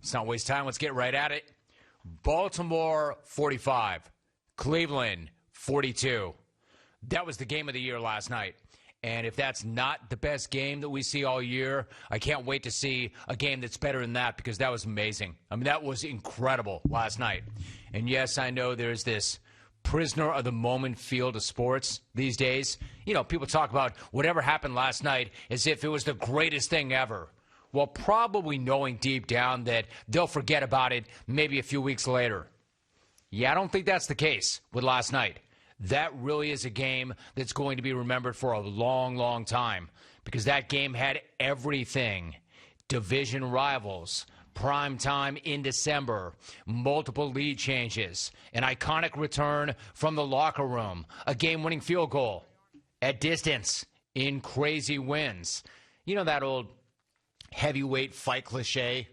Let's not waste time. Let's get right at it. Baltimore 45, Cleveland 42. That was the game of the year last night. And if that's not the best game that we see all year, I can't wait to see a game that's better than that, because that was amazing. I mean, that was incredible last night. And yes, I know there's this prisoner of the moment feel to sports these days. You know, people talk about whatever happened last night as if it was the greatest thing ever. Well, probably knowing deep down that they'll forget about it maybe a few weeks later. Yeah, I don't think that's the case with last night. That really is a game that's going to be remembered for a long, long time, because that game had everything. Division rivals, prime time in December, multiple lead changes, an iconic return from the locker room, a game-winning field goal at distance in crazy wins. You know that old heavyweight fight cliche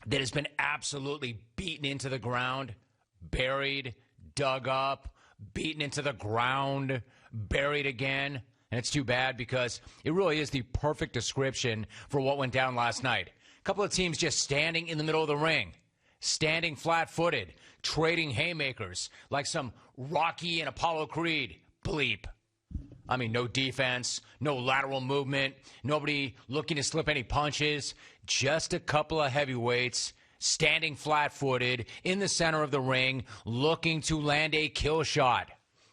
that has been absolutely beaten into the ground, buried, dug up, beaten into the ground, buried again. And it's too bad, because it really is the perfect description for what went down last night. A couple of teams just standing in the middle of the ring, standing flat-footed, trading haymakers like some Rocky and Apollo Creed. Bleep. I mean, no defense, no lateral movement, nobody looking to slip any punches, just a couple of heavyweights standing flat-footed in the center of the ring, looking to land a kill shot.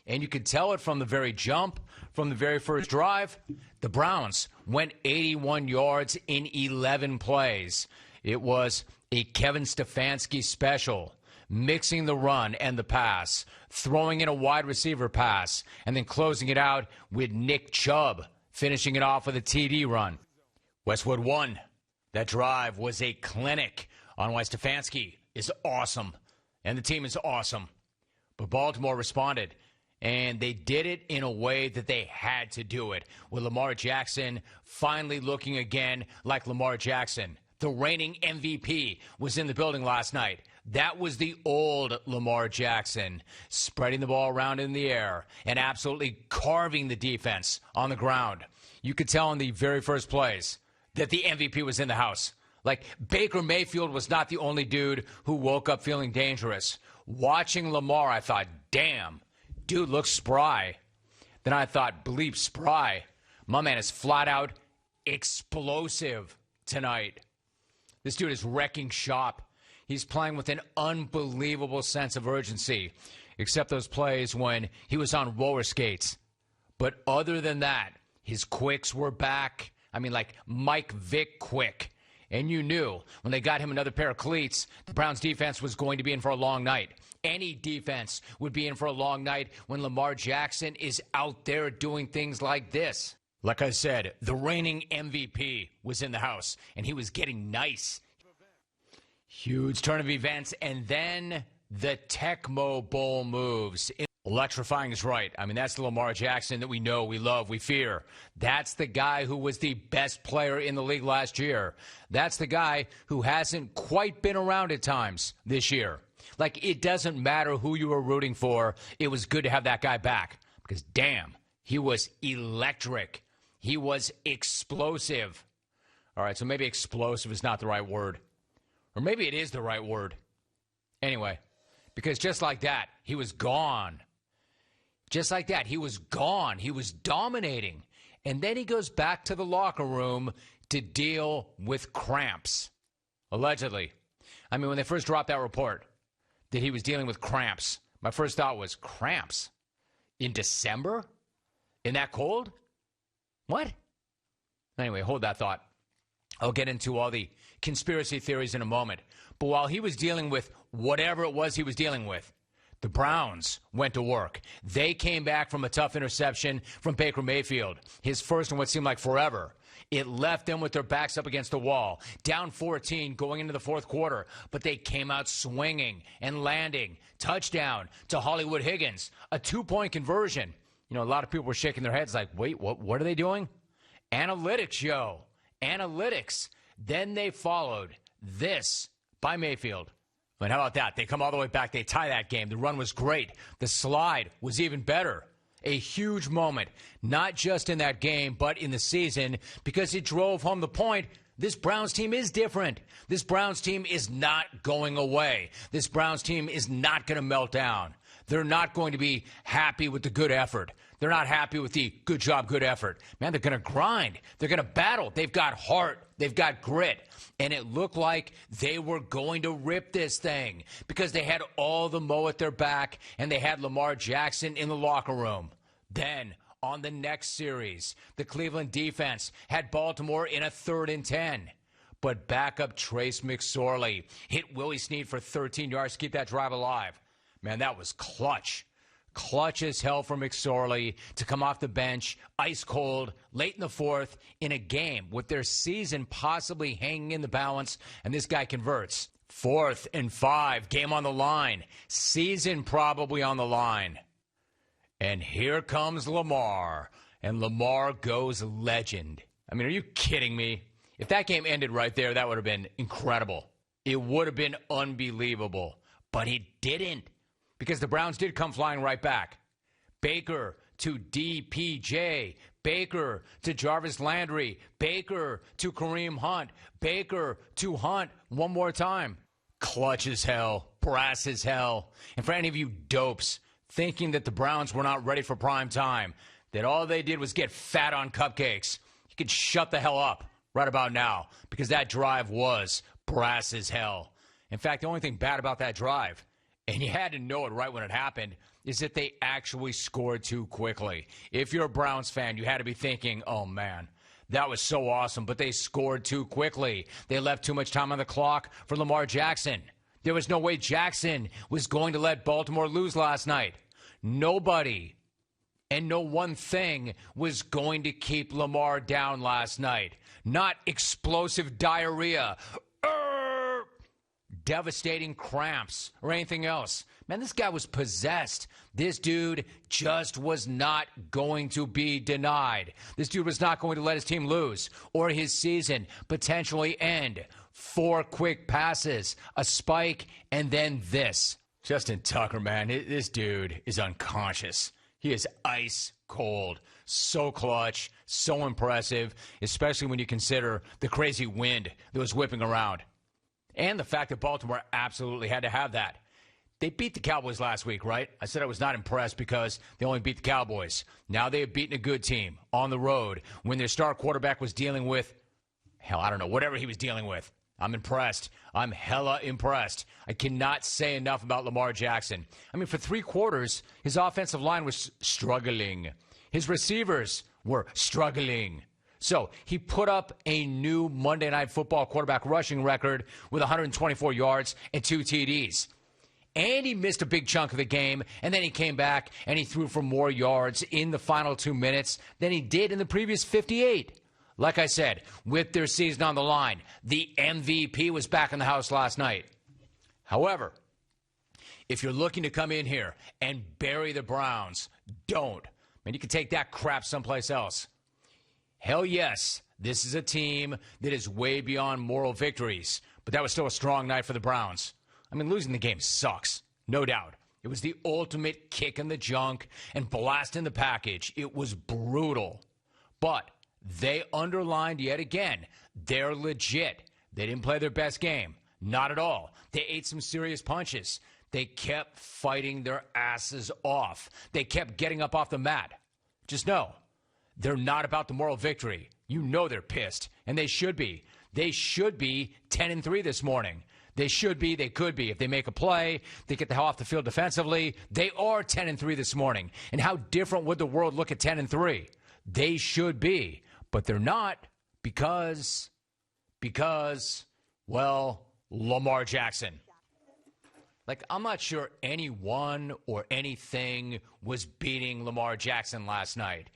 And you could tell it from the very jump, from the very first drive. The Browns went 81 yards in 11 plays. It was a Kevin Stefanski special, mixing the run and the pass, throwing in a wide receiver pass, and then closing it out with Nick Chubb, finishing it off with a TD run. Westwood won. That drive was a clinic on why Stefanski is awesome, and the team is awesome. But Baltimore responded, and they did it in a way that they had to do it, with Lamar Jackson finally looking again like Lamar Jackson. The reigning MVP was in the building last night. That was the old Lamar Jackson, spreading the ball around in the air and absolutely carving the defense on the ground. You could tell in the very first plays that the MVP was in the house. Like, Baker Mayfield was not the only dude who woke up feeling dangerous. Watching Lamar, I thought, damn, dude looks spry. Then I thought, bleep spry. My man is flat out explosive tonight. This dude is wrecking shop. He's playing with an unbelievable sense of urgency, except those plays when he was on roller skates. But other than that, his quicks were back. I mean, like Mike Vick quick. And you knew when they got him another pair of cleats, the Browns defense was going to be in for a long night. Any defense would be in for a long night when Lamar Jackson is out there doing things like this. Like I said, the reigning MVP was in the house, and he was getting nice. Huge turn of events, and then the Tecmo Bowl moves. Electrifying is right. I mean, that's the Lamar Jackson that we know, we love, we fear. That's the guy who was the best player in the league last year. That's the guy who hasn't quite been around at times this year. Like, it doesn't matter who you were rooting for. It was good to have that guy back, because, damn, he was electric. He was explosive. All right, so maybe explosive is not the right word. Or maybe it is the right word. Anyway, because just like that, he was gone. Just like that, he was gone. He was dominating. And then he goes back to the locker room to deal with cramps. Allegedly. I mean, when they first dropped that report that he was dealing with cramps, my first thought was, cramps? In December? In that cold? What? Anyway, hold that thought. I'll get into all the conspiracy theories in a moment. But while he was dealing with whatever it was he was dealing with, the Browns went to work. They came back from a tough interception from Baker Mayfield, his first in what seemed like forever. It left them with their backs up against the wall, down 14 going into the fourth quarter. But they came out swinging and landing. Touchdown to Hollywood Higgins, a 2-point conversion. You know, a lot of people were shaking their heads like, wait, what are they doing? Analytics, yo. Analytics. Then they followed this by Mayfield. But how about that? They come all the way back. They tie that game. The run was great. The slide was even better. A huge moment, not just in that game, but in the season, because it drove home the point This Browns team is different. This Browns team is not going away. This Browns team is not going to melt down. They're not going to be happy with the good effort. They're not happy with the good job, good effort. Man, they're going to grind. They're going to battle. They've got heart. They've got grit. And it looked like they were going to rip this thing because they had all the mo at their back and they had Lamar Jackson in the locker room. Then, on the next series, the Cleveland defense had Baltimore in a 3rd and 10. But backup Trace McSorley hit Willie Snead for 13 yards to keep that drive alive. Man, that was clutch. Clutch as hell for McSorley to come off the bench, ice cold, late in the 4th, in a game with their season possibly hanging in the balance, and this guy converts. 4th and 5, game on the line, season probably on the line. And here comes Lamar, and Lamar goes legend. I mean, are you kidding me? If that game ended right there, that would have been incredible. It would have been unbelievable, but it didn't. Because the Browns did come flying right back. Baker to DPJ. Baker to Jarvis Landry. Baker to Kareem Hunt. Baker to Hunt one more time. Clutch as hell. Brass as hell. And for any of you dopes thinking that the Browns were not ready for prime time, that all they did was get fat on cupcakes, you can shut the hell up right about now. Because that drive was brass as hell. In fact, the only thing bad about that drive, and you had to know it right when it happened, is that they actually scored too quickly. If you're a Browns fan, you had to be thinking, oh, man, that was so awesome, but they scored too quickly. They left too much time on the clock for Lamar Jackson. There was no way Jackson was going to let Baltimore lose last night. Nobody and no one thing was going to keep Lamar down last night. Not explosive diarrhea, devastating cramps, or anything else. Man, this guy was possessed. This dude just was not going to be denied. This dude was not going to let his team lose or his season potentially end. 4 quick passes, a spike, and then this. Justin Tucker, man, this dude is unconscious. He is ice cold. So clutch, so impressive, especially when you consider the crazy wind that was whipping around. And the fact that Baltimore absolutely had to have that. They beat the Cowboys last week, right? I said I was not impressed because they only beat the Cowboys. Now they have beaten a good team on the road when their star quarterback was dealing with, hell, I don't know, whatever he was dealing with. I'm impressed. I'm hella impressed. I cannot say enough about Lamar Jackson. I mean, for 3 quarters, his offensive line was struggling. His receivers were struggling. So he put up a new Monday Night Football quarterback rushing record with 124 yards and 2 TDs. And he missed a big chunk of the game, and then he came back and he threw for more yards in the final 2 minutes than he did in the previous 58. Like I said, with their season on the line, the MVP was back in the house last night. However, if you're looking to come in here and bury the Browns, don't. Man, you can take that crap someplace else. Hell yes, this is a team that is way beyond moral victories, but that was still a strong night for the Browns. I mean, losing the game sucks, no doubt. It was the ultimate kick in the junk and blast in the package. It was brutal. But they underlined yet again, they're legit. They didn't play their best game. Not at all. They ate some serious punches. They kept fighting their asses off. They kept getting up off the mat. Just know, they're not about the moral victory. You know they're pissed, and they should be. They should be 10-3 this morning. They should be. They could be. If they make a play, they get the hell off the field defensively. They are 10-3 this morning. And how different would the world look at 10-3? They should be, but they're not because, well, Lamar Jackson. Like, I'm not sure anyone or anything was beating Lamar Jackson last night.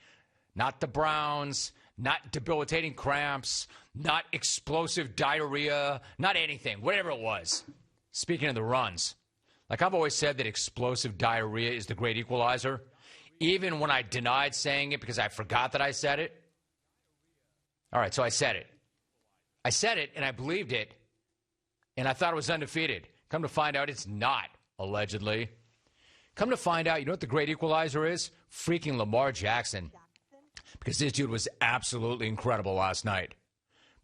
Not the Browns, not debilitating cramps, not explosive diarrhea, not anything, whatever it was. Speaking of the runs, like I've always said that explosive diarrhea is the great equalizer, even when I denied saying it because I forgot that I said it. All right, so I said it. I said it, and I believed it, and I thought it was undefeated. Come to find out, it's not, allegedly. Come to find out, you know what the great equalizer is? Freaking Lamar Jackson. Because this dude was absolutely incredible last night.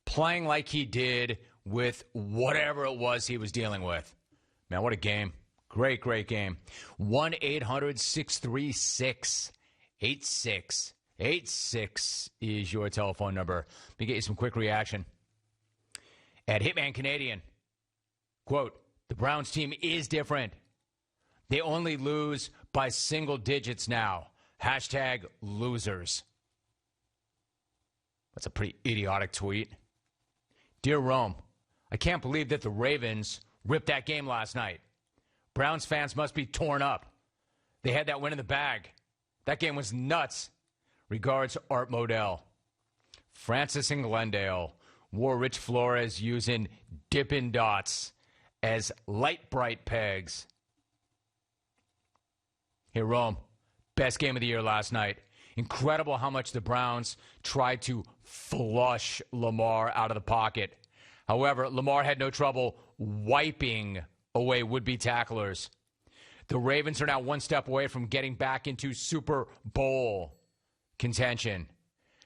playing like he did with whatever it was he was dealing with. Man, what a game. Great, great game. 1-800-636-8686 is your telephone number. Let me get you some quick reaction. At Hitman Canadian, quote, the Browns team is different. They only lose by single digits now. Hashtag losers. That's a pretty idiotic tweet. Dear Rome, I can't believe that the Ravens ripped that game last night. Browns fans must be torn up. They had that win in the bag. That game was nuts. Regards, Art Modell. Francis in Glendale wore Rich Flores using Dippin' Dots as light bright pegs. Hey, Rome, best game of the year last night. Incredible how much the Browns tried to flush Lamar out of the pocket. However, Lamar had no trouble wiping away would-be tacklers. The Ravens are now one step away from getting back into Super Bowl contention.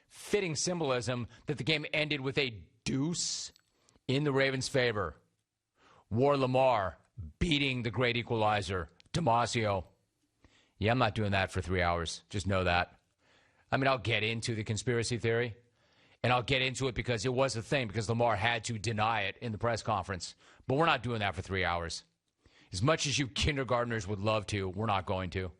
Fitting symbolism that the game ended with a deuce in the Ravens' favor. War Lamar beating the great equalizer, Damasio. Yeah, I'm not doing that for 3 hours. Just know that. I mean, I'll get into the conspiracy theory, and I'll get into it because it was a thing, because Lamar had to deny it in the press conference. But we're not doing that for 3 hours. As much as you kindergartners would love to, we're not going to.